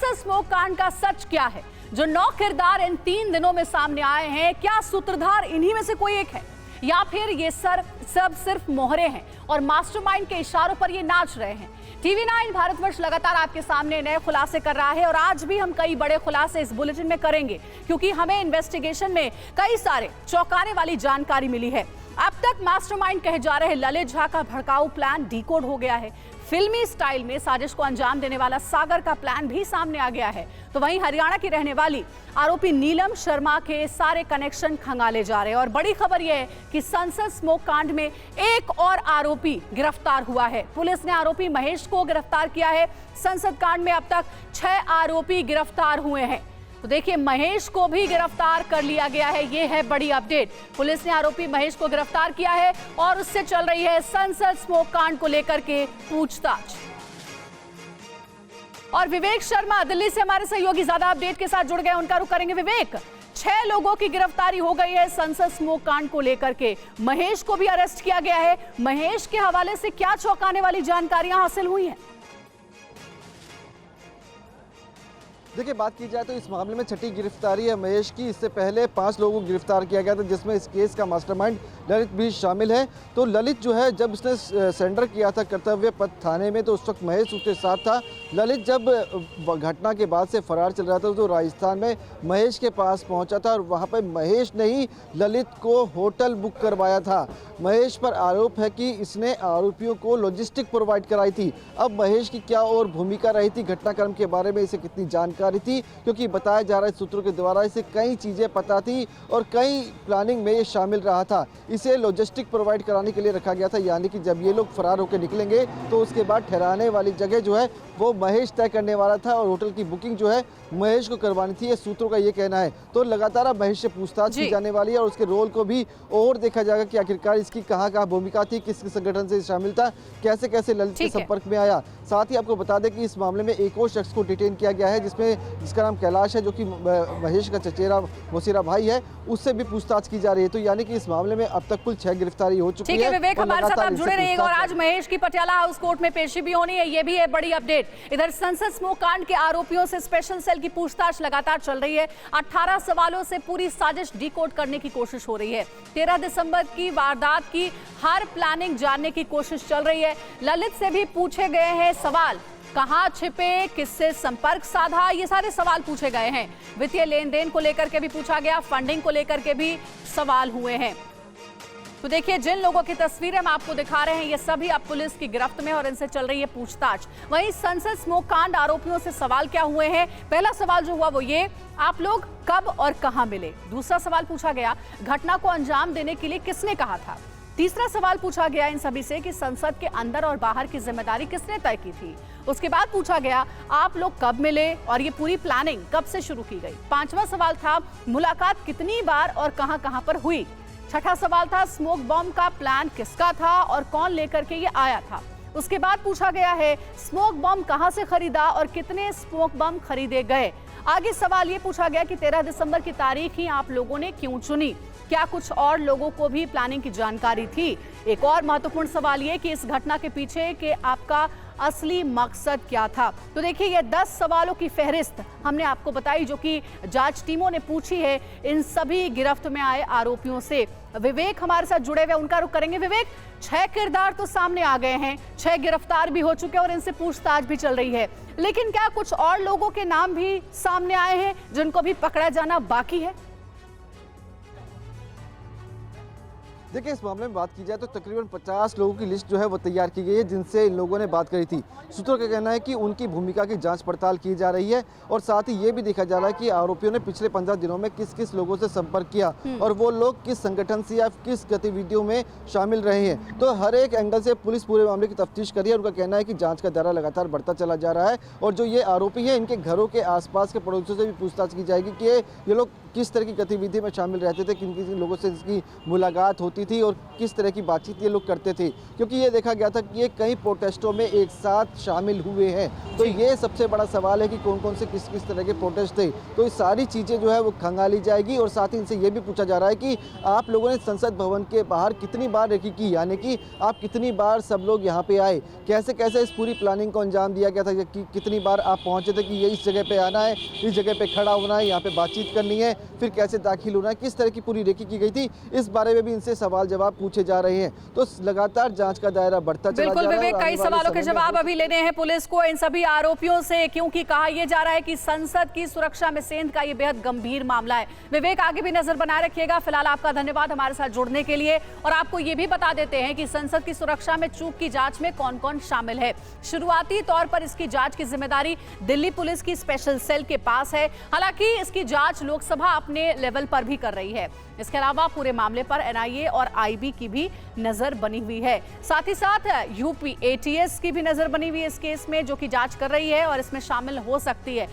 Census smoke कांड का सच क्या है? जो 9 किरदार इन 3 दिनों में सामने आए हैं, क्या सूत्रधार इन्हीं में से कोई एक है, या फिर ये सब सिर्फ मोहरे हैं और मास्टरमाइंड के इशारों पर ये नाच रहे हैं? टीवी 9 भारतवर्ष लगातार आपके सामने नए खुलासे कर रहा है और आज भी हम कई बड़े खुलासे इस बुलेटिन में करेंगे, क्योंकि हमें इन्वेस्टिगेशन में कई सारे चौंकाने वाली जानकारी मिली है। अब तक मास्टरमाइंड कहे जा रहे ललित झा का भड़काऊ प्लान डिकोड हो गया है। फिल्मी स्टाइल में साजिश को अंजाम देने वाला सागर का प्लान भी सामने आ गया है। तो वहीं हरियाणा की रहने वाली आरोपी नीलम शर्मा के सारे कनेक्शन खंगाले जा रहे हैं। और बड़ी खबर यह है कि सेंसस स्मोक कांड में एक और आरोपी गिरफ्तार हुआ है। पुलिस ने आरोपी महेश को गिरफ्तार किया है। संसद कांड में अब तक 6 आरोपी गिरफ्तार हुए हैं। तो देखिए, महेश को भी गिरफ्तार कर लिया गया है। ये है बड़ी अपडेट। पुलिस ने आरोपी महेश को गिरफ्तार किया है और उससे चल रही है संसद स्मोक कांड को लेकर के पूछताछ। और विवेक शर्मा दिल्ली से हमारे सहयोगी ज्यादा अपडेट के साथ जुड़ गए, उनका रुख करेंगे। विवेक, 6 लोगों की गिरफ्तारी हो गई है संसद स्मोक कांड को लेकर के। महेश को भी अरेस्ट किया गया है। महेश के हवाले से क्या चौंकाने वाली जानकारियां हासिल हुई हैं? देखिए, बात की जाए तो इस मामले में 6ठी गिरफ्तारी है महेश की। इससे पहले 5 लोगों को गिरफ्तार किया गया था, जिसमें इस केस का मास्टरमाइंड ललित भी शामिल है। तो ललित जो है, जब उसने सरेंडर किया था कर्तव्य पथ थाने में, तो उस वक्त महेश उसके साथ था। ललित जब घटना के बाद से फरार चल रहा था तो राजस्थान में महेश के पास पहुंचा था और वहां पर महेश ने ही ललित को होटल बुक करवाया था। महेश पर आरोप है कि इसने आरोपियों को लॉजिस्टिक प्रोवाइड कराई थी। अब महेश की क्या और भूमिका रही थी, घटनाक्रम के बारे में इसे कितनी जानकारी थी, क्योंकि बताया जा रहा है सूत्रों के द्वारा इसे कई चीज़ें पता थी और कई प्लानिंग में ये शामिल रहा था। इसे लॉजिस्टिक प्रोवाइड कराने के लिए रखा गया था, यानी कि जब ये लोग फरार होकर निकलेंगे तो उसके बाद ठहराने वाली जगह जो है वो महेश तय करने वाला था और होटल की बुकिंग जो है महेश को करवानी थी, ये सूत्रों का ये कहना है। तो लगातार अब महेश से पूछताछ की जाने वाली है और उसके रोल को भी और देखा जाएगा कि आखिरकार इसकी कहाँ भूमिका थी, किस संगठन से शामिल था, कैसे कैसे ललित के संपर्क में आया। साथ ही आपको बता दें कि इस मामले में एक और शख्स को डिटेन किया गया है, जिसका नाम कैलाश है, जो कि महेश का चचेरा मौसेरा भाई है, उससे भी पूछताछ की जा रही है। तो यानी कि इस मामले में अब तक कुल 6 गिरफ्तारी हो चुकी है। ठीक है विवेक, हमारे साथ आप जुड़े रहिएगा और आज महेश की पटियाला हाउस कोर्ट में पेशी भी होनी है, ये भी है बड़ी अपडेट। इधर संसद स्मोक कांड के आरोपियों से स्पेशल सेल की पूछताछ लगातार चल रही है। 18 सवालों से पूरी साजिश डिकोड करने की कोशिश हो रही है। 13 दिसंबर की वारदात की हर प्लानिंग जानने की कोशिश चल रही है। ललित से भी पूछे गए हैं सवाल, कहां छिपे, किससे संपर्क साधा, ये सारे सवाल पूछे गए हैं। वित्तीय लेन देन को लेकर के भी पूछा गया, फंडिंग को लेकर के भी सवाल हुए हैं। तो देखिए, जिन लोगों की तस्वीरें हम आपको दिखा रहे हैं, ये सभी अब पुलिस की गिरफ्त में और इनसे चल रही है पूछताछ। वहीं संसद स्मोक कांड आरोपियों से सवाल क्या हुए हैं? पहला सवाल जो हुआ वो ये, आप लोग कब और कहां मिले? दूसरा सवाल पूछा गया, घटना को अंजाम देने के लिए किसने कहा था? तीसरा सवाल पूछा गया इन सभी से कि संसद के अंदर और बाहर की जिम्मेदारी किसने तय की थी? उसके बाद पूछा गया, आप लोग कब मिले और ये पूरी प्लानिंग कब से शुरू की गई? पांचवा सवाल था, मुलाकात कितनी बार और कहां पर हुई? छठा सवाल था, स्मोक बॉम्ब का प्लान किसका था और कौन लेकर के ये आया था? उसके बाद पूछा गया है, स्मोक बॉम्ब कहां से खरीदा और कितने स्मोक बॉम्ब खरीदे गए? आगे सवाल ये पूछा गया कि 13 दिसंबर की तारीख ही आप लोगों ने क्यों चुनी? क्या कुछ और लोगों को भी प्लानिंग की जानकारी थी? एक और महत्वपूर्ण सवाल ये कि इस घटना के पीछे के आपका असली मकसद क्या था? तो देखिए, ये 10 सवालों की फहरिस्त हमने आपको बताई, जो कि जांच टीमों ने पूछी है इन सभी गिरफ्त में आए आरोपियों से। विवेक हमारे साथ जुड़े हुए, उनका रुख करेंगे। विवेक, 6 किरदार तो सामने आ गए हैं, 6 गिरफ्तार भी हो चुके हैं और इनसे पूछताछ भी चल रही है, लेकिन क्या कुछ और लोगों के नाम भी सामने आए हैं जिनको भी पकड़ा जाना बाकी है? देखिए, इस मामले में बात की जाए तो तकरीबन 50 लोगों की लिस्ट जो है वो तैयार की गई है, जिनसे इन लोगों ने बात करी थी। सूत्रों का कहना है कि उनकी भूमिका की जांच पड़ताल की जा रही है और साथ ही ये भी देखा जा रहा है कि आरोपियों ने पिछले 15 दिनों में किस किस लोगों से संपर्क किया और वो लोग किस संगठन से या किस गतिविधियों में शामिल रहे हैं। तो हर एक एंगल से पुलिस पूरे मामले की तफ्तीश करी है। उनका कहना है कि जाँच का दायरा लगातार बढ़ता चला जा रहा है और जो ये आरोपी है, इनके घरों के आसपास के पड़ोसियों से भी पूछताछ की जाएगी कि ये लोग किस तरह की गतिविधि में शामिल रहते थे, किन किन लोगों से इसकी मुलाकात होती थी और किस तरह की बातचीत ये लोग करते थे, क्योंकि ये देखा गया था कि ये कई प्रोटेस्टों में एक साथ शामिल हुए हैं। तो ये सबसे बड़ा सवाल है कि कौन कौन से किस किस तरह के प्रोटेस्ट थे। तो ये सारी चीज़ें जो है वो खंगाली जाएगी और साथ ही इनसे ये भी पूछा जा रहा है कि आप लोगों ने संसद भवन के बाहर कितनी बार रेकी की, यानी कि आप कितनी बार सब लोग यहाँ पे आए, कैसे कैसे इस पूरी प्लानिंग को अंजाम दिया गया था, कि कितनी बार आप पहुँचे थे कि ये इस जगह पे आना है, इस जगह पे खड़ा होना है, यहाँ पे बातचीत करनी है, फिर कैसे दाखिल होना है, किस तरह की पूरी रेकी की गई थी, इस बारे में भी इनसे सवाल जवाब पूछे जा रहे हैं। तो लगातार जांच का दायरा बढ़ता चला जा रहा है। बिल्कुल विवेक, कई सवालों के जवाब अभी लेने हैं पुलिस को इन सभी आरोपियों से, क्योंकि कहा यह जा रहा है कि संसद की सुरक्षा में सेंध का यह बेहद गंभीर मामला है। विवेक, आगे भी नजर बनाए रखिएगा। फिलहाल आपका धन्यवाद हमारे साथ जुड़ने के लिए। और आपको यह भी बता देते हैं कि संसद की सुरक्षा में चूक की जांच में कौन कौन शामिल है। शुरुआती तौर पर इसकी जांच की जिम्मेदारी दिल्ली पुलिस की स्पेशल सेल के पास है। हालांकि इसकी जांच लोकसभा अपने लेवल पर भी कर रही है। इसके अलावा पूरे मामले पर एनआईए और आईबी की भी नजर बनी हुई है। साथ ही साथ यूपी एटीएस की भी नजर बनी हुई है इस केस में, जो कि जांच कर रही है और इसमें शामिल हो सकती है।